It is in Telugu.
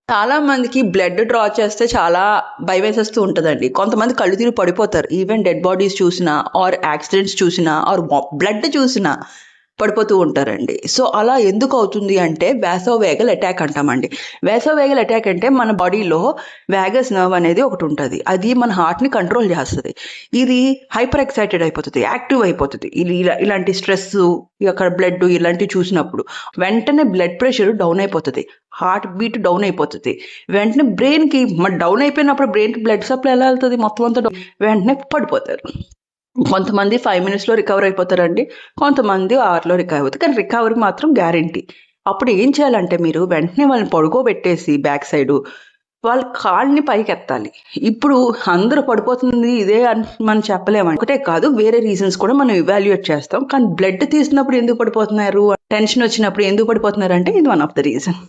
చాలా మందికి బ్లడ్ డ్రా చేస్తే చాలా భయమేసేస్తూ ఉంటదండి. కొంతమంది కళ్ళు తిరిగి పడిపోతారు. ఈవెన్ డెడ్ బాడీస్ చూసినా, ఆర్ యాక్సిడెంట్స్ చూసినా, ఆర్ బ్లడ్ చూసినా పడిపోతూ ఉంటారండి. సో, అలా ఎందుకవుతుంది అంటే వాసోవేగల్ అటాక్ అంటామండి. వాసోవేగల్ అటాక్ అంటే మన బాడీలో వాగస్ నర్వ్ అనేది ఒకటుంటది. అది మన హార్ట్‌ని కంట్రోల్ చేస్తది. ఇది హైపర్ ఎక్సైటెడ్ అయిపోతది. యాక్టివ్ అయిపోతది. ఇలాంటి స్ట్రెస్సు, అక్కడ బ్లడ్ ఇలాంటివి చూసినప్పుడు. వెంటనే బ్లడ్ ప్రెషర్ డౌన్ అయిపోతది. హార్ట్ బీట్ డౌన్ అయిపోతది. వెంటనే బ్రెయిన్‌కి డౌన్ అయిపోయినప్పుడు బ్రెయిన్‌కి బ్లడ్ సప్లై ఎలా ఎళ్తది? మొత్తం అంతా వెంటనే పడిపోతారు. కొంతమంది 5 మినిట్స్‌లో రికవర్ అయిపోతారండి. కొంతమంది అవర్‌లో రికవర్ అవుతారు. కానీ రికవరీ మాత్రం గ్యారంటీ. అప్పుడు ఏం చేయాలంటే మీరు వెంటనే వాళ్ళని పడుకోబెట్టేసి బ్యాక్ సైడు వాళ్ళ కాళ్ళని పైకెత్తాలి. ఇప్పుడు అందరూ పడిపోతుంది ఇదే అని మనం చెప్పలేమండి. ఒకటే కాదు వేరే రీజన్స్ కూడా మనం ఇవాల్యుయేట్ చేస్తాం. కానీ బ్లడ్ తీసినప్పుడు ఎందుకు పడిపోతున్నారు? టెన్షన్ వచ్చినప్పుడు ఎందుకు పడిపోతున్నారంటే ఇది వన్ ఆఫ్ ద రీజన్.